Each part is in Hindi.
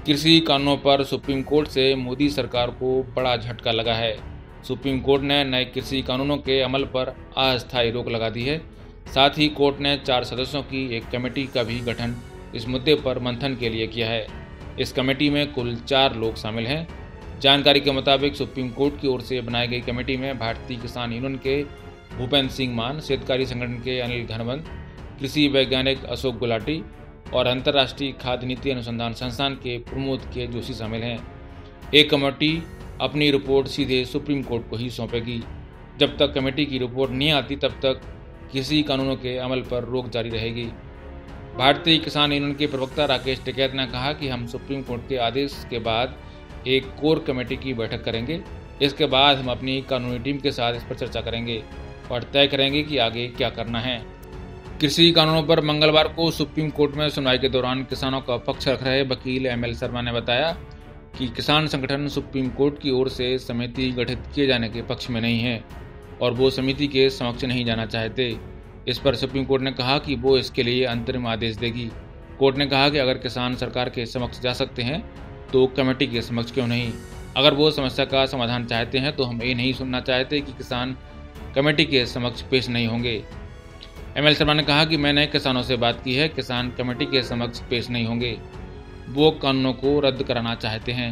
कृषि कानूनों पर सुप्रीम कोर्ट से मोदी सरकार को बड़ा झटका लगा है। सुप्रीम कोर्ट ने नए कृषि कानूनों के अमल पर अस्थायी रोक लगा दी है। साथ ही कोर्ट ने 4 सदस्यों की एक कमेटी का भी गठन इस मुद्दे पर मंथन के लिए किया है। इस कमेटी में कुल 4 लोग शामिल हैं। जानकारी के मुताबिक सुप्रीम कोर्ट की ओर से बनाई गई कमेटी में भारतीय किसान यूनियन के भूपेंद्र सिंह मान, शेतकारी संगठन के अनिल घनवंत, कृषि वैज्ञानिक अशोक गुलाटी और अंतर्राष्ट्रीय खाद्य नीति अनुसंधान संस्थान के प्रमोद के जोशी शामिल हैं। एक कमेटी अपनी रिपोर्ट सीधे सुप्रीम कोर्ट को ही सौंपेगी। जब तक कमेटी की रिपोर्ट नहीं आती तब तक कृषि कानूनों के अमल पर रोक जारी रहेगी। भारतीय किसान यूनियन के प्रवक्ता राकेश टिकैत ने कहा कि हम सुप्रीम कोर्ट के आदेश के बाद एक कोर कमेटी की बैठक करेंगे। इसके बाद हम अपनी कानूनी टीम के साथ इस पर चर्चा करेंगे और तय करेंगे कि आगे क्या करना है। कृषि कानूनों पर मंगलवार को सुप्रीम कोर्ट में सुनवाई के दौरान किसानों का पक्ष रख रहे वकील एमएल शर्मा ने बताया कि किसान संगठन सुप्रीम कोर्ट की ओर से समिति गठित किए जाने के पक्ष में नहीं है और वो समिति के समक्ष नहीं जाना चाहते। इस पर सुप्रीम कोर्ट ने कहा कि वो इसके लिए अंतरिम आदेश देगी। कोर्ट ने कहा कि अगर किसान सरकार के समक्ष जा सकते हैं तो कमेटी के समक्ष क्यों नहीं। अगर वो समस्या का समाधान चाहते हैं तो हम ये नहीं सुनना चाहते कि किसान कमेटी के समक्ष पेश नहीं होंगे। एमएल शर्मा ने कहा कि मैंने किसानों से बात की है, किसान कमेटी के समक्ष पेश नहीं होंगे। वो कानूनों को रद्द कराना चाहते हैं।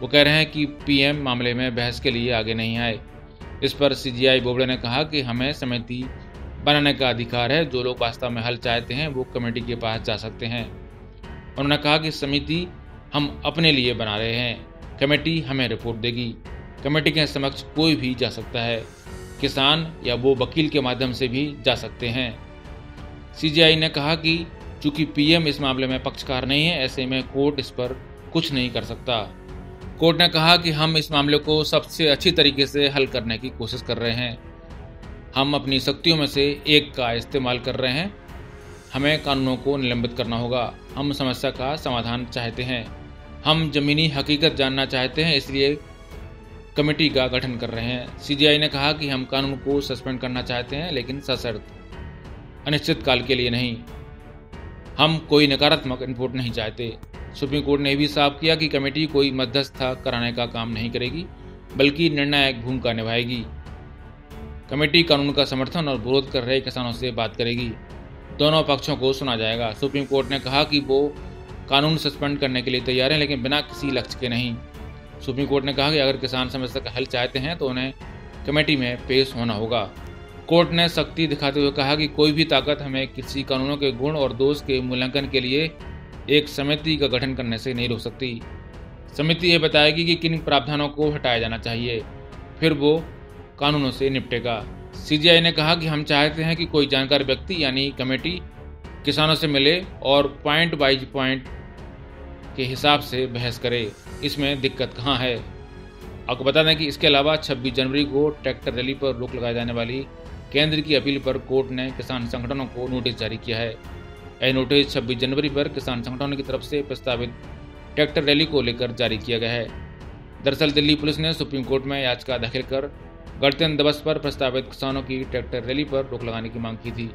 वो कह रहे हैं कि पीएम मामले में बहस के लिए आगे नहीं आए। इस पर सीजीआई बोबड़े ने कहा कि हमें समिति बनाने का अधिकार है। जो लोग वास्तव में हल चाहते हैं वो कमेटी के पास जा सकते हैं। उन्होंने कहा कि समिति हम अपने लिए बना रहे हैं, कमेटी हमें रिपोर्ट देगी। कमेटी के समक्ष कोई भी जा सकता है, किसान या वो वकील के माध्यम से भी जा सकते हैं। सीजीआई ने कहा कि चूंकि पीएम इस मामले में पक्षकार नहीं है, ऐसे में कोर्ट इस पर कुछ नहीं कर सकता। कोर्ट ने कहा कि हम इस मामले को सबसे अच्छी तरीके से हल करने की कोशिश कर रहे हैं। हम अपनी शक्तियों में से एक का इस्तेमाल कर रहे हैं। हमें कानूनों को निलंबित करना होगा। हम समस्या का समाधान चाहते हैं। हम जमीनी हकीकत जानना चाहते हैं, इसलिए कमेटी का गठन कर रहे हैं। सीजीआई ने कहा कि हम कानून को सस्पेंड करना चाहते हैं, लेकिन सशर्त, अनिश्चित काल के लिए नहीं। हम कोई नकारात्मक इनपुट नहीं चाहते। सुप्रीम कोर्ट ने भी साफ किया कि कमेटी कोई मध्यस्थता कराने का काम नहीं करेगी, बल्कि निर्णायक भूमिका निभाएगी। कमेटी कानून का समर्थन और विरोध कर रहे किसानों से बात करेगी। दोनों पक्षों को सुना जाएगा। सुप्रीम कोर्ट ने कहा कि वो कानून सस्पेंड करने के लिए तैयार हैं, लेकिन बिना किसी लक्ष्य के नहीं। सुप्रीम कोर्ट ने कहा कि अगर किसान समस्या का हल चाहते हैं तो उन्हें कमेटी में पेश होना होगा। कोर्ट ने सख्ती दिखाते हुए कहा कि कोई भी ताकत हमें कृषि कानूनों के गुण और दोष के मूल्यांकन के लिए एक समिति का गठन करने से नहीं रोक सकती। समिति यह बताएगी कि किन प्रावधानों को हटाया जाना चाहिए, फिर वो कानूनों से निपटेगा। सीजीआई ने कहा कि हम चाहते हैं कि कोई जानकार व्यक्ति यानी कमेटी किसानों से मिले और पॉइंट बाई पॉइंट के हिसाब से बहस करे। इसमें दिक्कत कहाँ है। आपको बता दें कि इसके अलावा 26 जनवरी को ट्रैक्टर रैली पर रोक लगाए जाने वाली केंद्र की अपील पर कोर्ट ने किसान संगठनों को नोटिस जारी किया है। यह नोटिस 26 जनवरी पर किसान संगठनों की तरफ से प्रस्तावित ट्रैक्टर रैली को लेकर जारी किया गया है। दरअसल दिल्ली पुलिस ने सुप्रीम कोर्ट में याचिका दाखिल कर गणतंत्र दिवस पर प्रस्तावित किसानों की ट्रैक्टर रैली पर रोक लगाने की मांग की थी,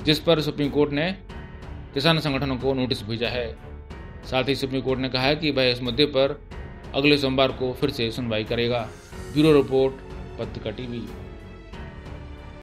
जिस पर सुप्रीम कोर्ट ने किसान संगठनों को नोटिस भेजा है। साथ ही सुप्रीम कोर्ट ने कहा है कि वह इस मुद्दे पर अगले सोमवार को फिर से सुनवाई करेगा। ब्यूरो रिपोर्ट, पत्रिका टीवी।